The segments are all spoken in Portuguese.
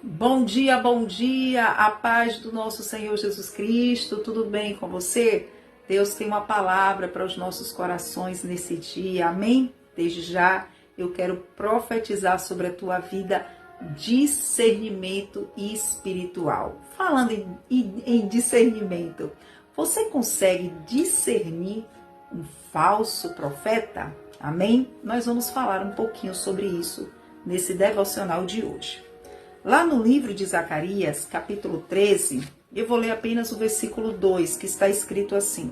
Bom dia, a paz do nosso Senhor Jesus Cristo, tudo bem com você? Deus tem uma palavra para os nossos corações nesse dia, amém? Desde já eu quero profetizar sobre a tua vida discernimento espiritual. Falando em discernimento, você consegue discernir um falso profeta? Amém? Nós vamos falar um pouquinho sobre isso nesse devocional de hoje. Lá no livro de Zacarias, capítulo 13, eu vou ler apenas o versículo 2, que está escrito assim: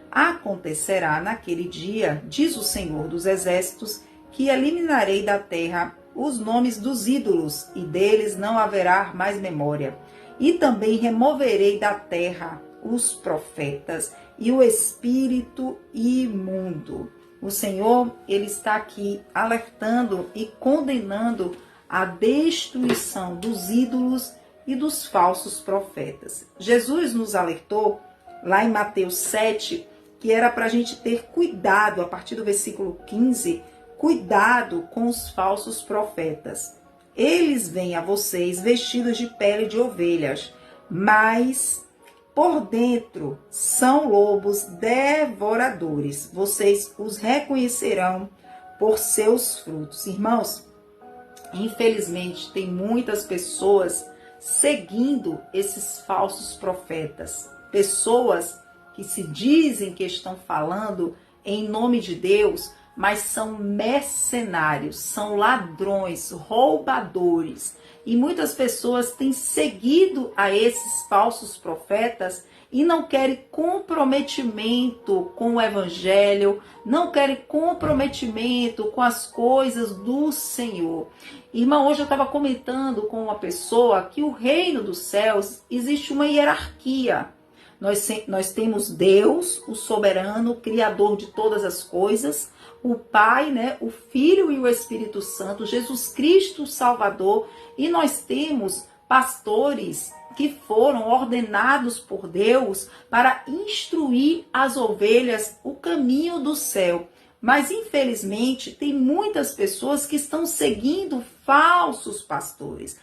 Acontecerá naquele dia, diz o Senhor dos Exércitos, que eliminarei da terra os nomes dos ídolos, e deles não haverá mais memória. E também removerei da terra os profetas e o espírito imundo. O Senhor, ele está aqui alertando e condenando a destruição dos ídolos e dos falsos profetas. Jesus nos alertou, lá em Mateus 7, que era para a gente ter cuidado, a partir do versículo 15, cuidado com os falsos profetas. Eles vêm a vocês vestidos de pele de ovelhas, mas por dentro são lobos devoradores. Vocês os reconhecerão por seus frutos. Irmãos, infelizmente, tem muitas pessoas seguindo esses falsos profetas. Pessoas que se dizem que estão falando em nome de Deus, mas são mercenários, são ladrões, roubadores. E muitas pessoas têm seguido a esses falsos profetas e não querem comprometimento com o evangelho, não querem comprometimento com as coisas do Senhor. Irmão, hoje eu estava comentando com uma pessoa que o reino dos céus existe uma hierarquia. Nós temos Deus, o soberano, o criador de todas as coisas, o Pai, né, o Filho e o Espírito Santo, Jesus Cristo, o Salvador, e nós temos pastores que foram ordenados por Deus para instruir as ovelhas o caminho do céu. Mas, infelizmente, tem muitas pessoas que estão seguindo falsos pastores,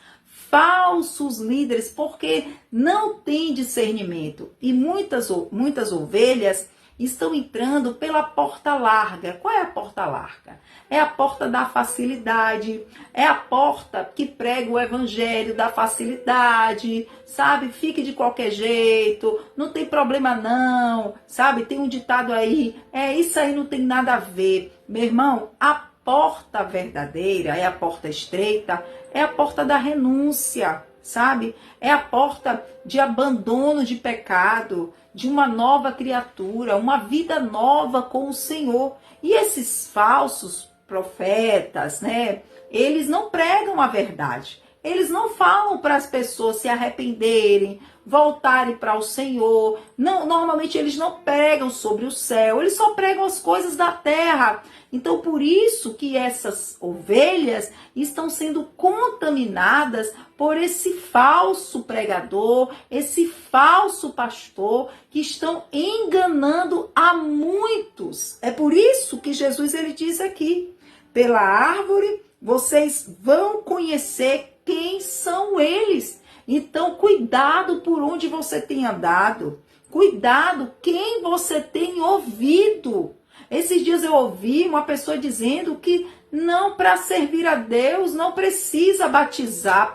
falsos líderes, porque não tem discernimento. E muitas ovelhas estão entrando pela porta larga. Qual é a porta larga? É a porta da facilidade, é a porta que prega o evangelho da facilidade, sabe? Fique de qualquer jeito, não tem problema não, sabe? Tem um ditado aí, isso aí não tem nada a ver. Meu irmão, a porta verdadeira, é a porta estreita, é a porta da renúncia, sabe? É a porta de abandono de pecado, de uma nova criatura, uma vida nova com o Senhor. E esses falsos profetas, né? Eles não pregam a verdade. Eles não falam para as pessoas se arrependerem, voltarem para o Senhor. Não, normalmente eles não pregam sobre o céu, eles só pregam as coisas da terra. Então, por isso que essas ovelhas estão sendo contaminadas por esse falso pregador, esse falso pastor, que estão enganando a muitos. É por isso que Jesus ele diz aqui: pela árvore vocês vão conhecer quem são eles. Então, cuidado por onde você tem andado. Cuidado quem você tem ouvido. Esses dias eu ouvi uma pessoa dizendo que não, para servir a Deus, não precisa batizar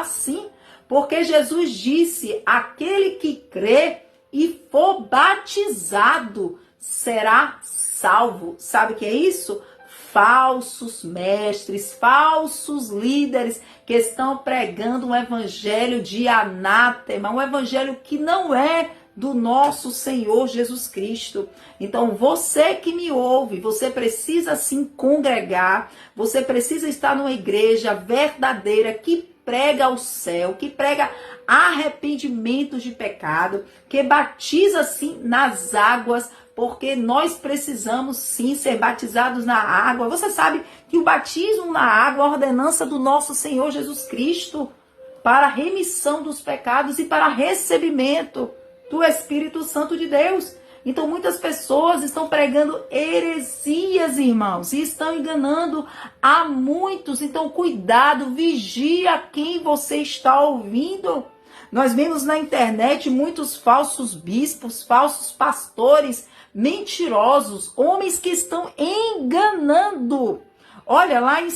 sim. Porque Jesus disse, aquele que crê e for batizado será salvo. Sabe o que é isso? Falsos mestres, falsos líderes que estão pregando um evangelho de anátema, um evangelho que não é do nosso Senhor Jesus Cristo. Então, você que me ouve, você precisa sim congregar, você precisa estar numa igreja verdadeira que prega o céu, que prega arrependimento de pecado, que batiza sim nas águas, porque nós precisamos sim ser batizados na água. Você sabe que o batismo na água é a ordenança do nosso Senhor Jesus Cristo para a remissão dos pecados e para recebimento do Espírito Santo de Deus. Então muitas pessoas estão pregando heresias, irmãos, e estão enganando a muitos. Então cuidado, vigia quem você está ouvindo. Nós vemos na internet muitos falsos bispos, falsos pastores, mentirosos, homens que estão enganando. Olha, lá em 2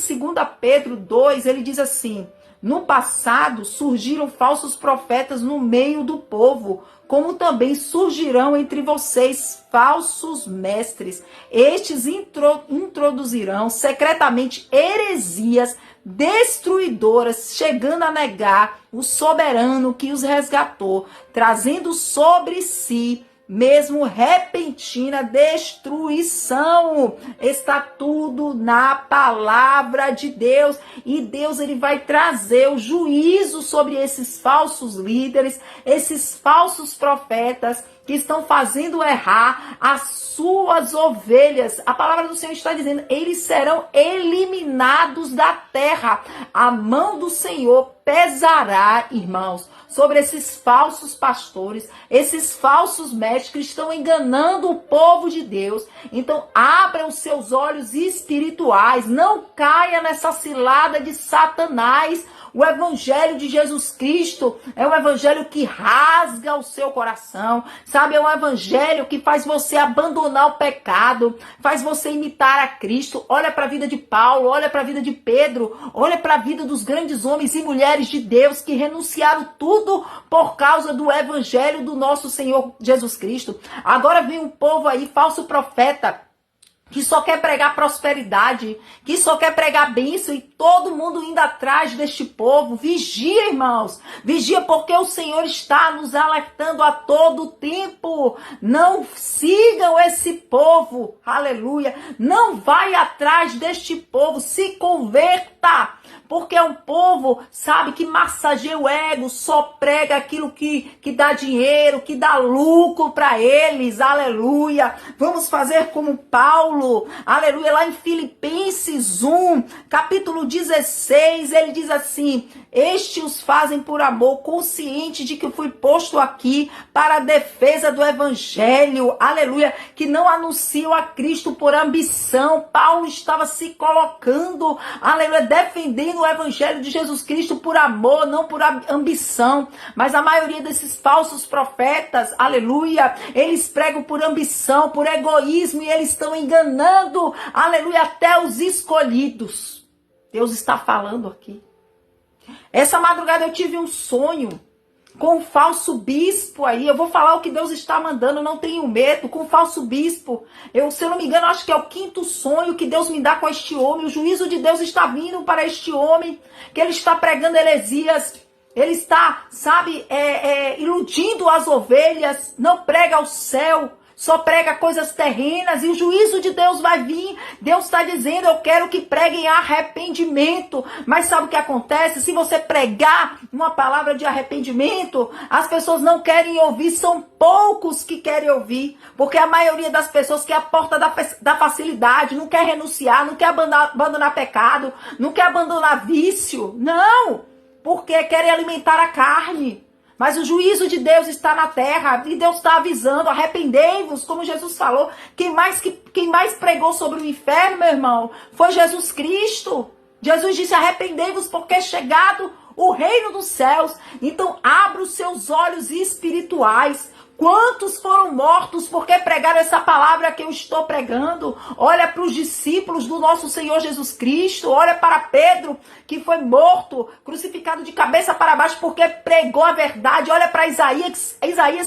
Pedro 2, ele diz assim: no passado surgiram falsos profetas no meio do povo, como também surgirão entre vocês falsos mestres. Estes introduzirão secretamente heresias destruidoras, chegando a negar o soberano que os resgatou, trazendo sobre si mesmo repentina destruição. Está tudo na palavra de Deus, e Deus ele vai trazer o juízo sobre esses falsos líderes, esses falsos profetas que estão fazendo errar as suas ovelhas. A palavra do Senhor está dizendo: eles serão eliminados da terra. A mão do Senhor pesará, irmãos, sobre esses falsos pastores, esses falsos mestres que estão enganando o povo de Deus. Então, abra os seus olhos espirituais, não caia nessa cilada de Satanás. O evangelho de Jesus Cristo é um evangelho que rasga o seu coração, sabe? É um evangelho que faz você abandonar o pecado, faz você imitar a Cristo. Olha para a vida de Paulo, olha para a vida de Pedro, olha para a vida dos grandes homens e mulheres de Deus que renunciaram tudo por causa do evangelho do nosso Senhor Jesus Cristo. Agora vem um povo aí, falso profeta, que só quer pregar prosperidade, que só quer pregar bênção, e todo mundo indo atrás deste povo. Vigia, irmãos, vigia, porque o Senhor está nos alertando a todo tempo. Não sigam esse povo, aleluia, não vai atrás deste povo, se converta, porque é um povo, sabe, que massageia o ego, só prega aquilo que dá dinheiro, que dá lucro para eles, aleluia. Vamos fazer como Paulo, aleluia, lá em Filipenses 1, capítulo 16, ele diz assim: estes os fazem por amor, consciente de que fui posto aqui para a defesa do evangelho, aleluia, que não anunciam a Cristo por ambição. Paulo estava se colocando, aleluia, defendendo o evangelho de Jesus Cristo por amor, não por ambição. Mas a maioria desses falsos profetas, aleluia, eles pregam por ambição, por egoísmo, e eles estão enganando, aleluia, até os escolhidos. Deus está falando aqui. Essa madrugada eu tive um sonho com um falso bispo aí. Eu vou falar o que Deus está mandando, não tenho medo. Com um falso bispo. Se eu não me engano, acho que é o 5º sonho que Deus me dá com este homem. O juízo de Deus está vindo para este homem, que ele está pregando heresias. Ele está, sabe, iludindo as ovelhas. Não prega o céu, só prega coisas terrenas, e o juízo de Deus vai vir. Deus está dizendo: eu quero que preguem arrependimento. Mas sabe o que acontece? Se você pregar uma palavra de arrependimento, as pessoas não querem ouvir, são poucos que querem ouvir, porque a maioria das pessoas quer a porta da facilidade, não quer renunciar, não quer abandonar pecado, não quer abandonar vício, não, porque querem alimentar a carne. Mas o juízo de Deus está na terra, e Deus está avisando: arrependei-vos, como Jesus falou. Quem mais pregou sobre o inferno, meu irmão, foi Jesus Cristo. Jesus disse: arrependei-vos, porque é chegado o reino dos céus. Então abra os seus olhos espirituais. Quantos foram mortos porque pregaram essa palavra que eu estou pregando? Olha para os discípulos do nosso Senhor Jesus Cristo. Olha para Pedro, que foi morto, crucificado de cabeça para baixo porque pregou a verdade. Olha para Isaías,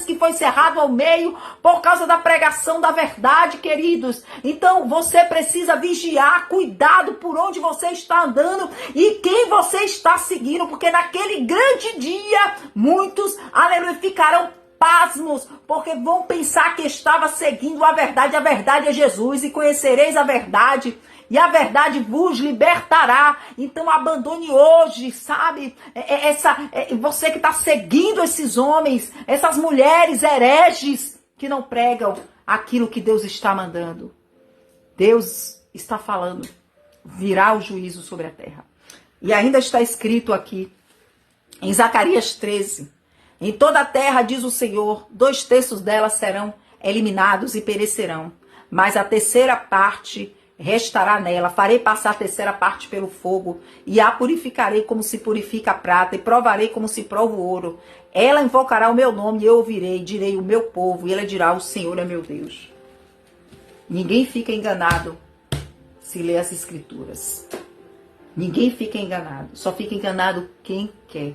que foi cerrado ao meio por causa da pregação da verdade, queridos. Então você precisa vigiar, cuidado por onde você está andando e quem você está seguindo, porque naquele grande dia muitos, aleluia, ficarão pasmos, porque vão pensar que estava seguindo a verdade é Jesus, e conhecereis a verdade, e a verdade vos libertará. Então abandone hoje, sabe, você que está seguindo esses homens, essas mulheres hereges, que não pregam aquilo que Deus está mandando. Deus está falando: virá o juízo sobre a terra. E ainda está escrito aqui, em Zacarias 13, em toda a terra, diz o Senhor, 2/3 dela serão eliminados e perecerão. Mas a terceira parte restará nela. Farei passar a terceira parte pelo fogo, e a purificarei como se purifica a prata, e provarei como se prova o ouro. Ela invocará o meu nome, e eu ouvirei, direi o meu povo, e ela dirá, o Senhor é meu Deus. Ninguém fica enganado se lê as escrituras. Ninguém fica enganado. Só fica enganado quem quer.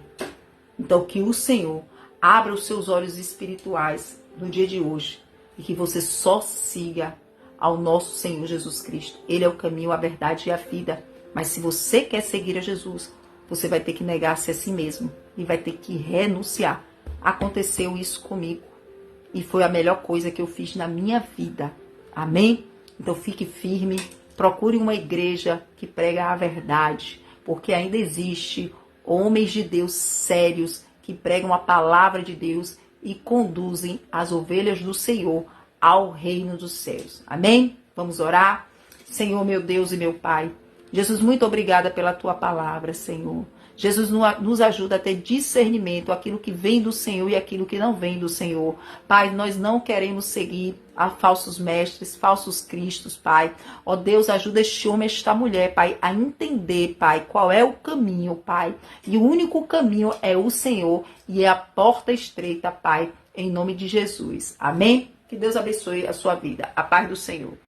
Então que o Senhor abra os seus olhos espirituais no dia de hoje, e que você só siga ao nosso Senhor Jesus Cristo. Ele é o caminho, a verdade e a vida. Mas se você quer seguir a Jesus, você vai ter que negar-se a si mesmo e vai ter que renunciar. Aconteceu isso comigo e foi a melhor coisa que eu fiz na minha vida. Amém? Então fique firme, procure uma igreja que prega a verdade, porque ainda existe homens de Deus sérios que pregam a palavra de Deus e conduzem as ovelhas do Senhor ao reino dos céus. Amém? Vamos orar? Senhor, meu Deus e meu Pai, Jesus, muito obrigada pela tua palavra, Senhor. Jesus, nos ajuda a ter discernimento, aquilo que vem do Senhor e aquilo que não vem do Senhor. Pai, nós não queremos seguir a falsos mestres, falsos cristos, Pai. Ó Deus, ajuda este homem, esta mulher, Pai, a entender, Pai, qual é o caminho, Pai. E o único caminho é o Senhor e é a porta estreita, Pai, em nome de Jesus. Amém? Que Deus abençoe a sua vida. A paz do Senhor.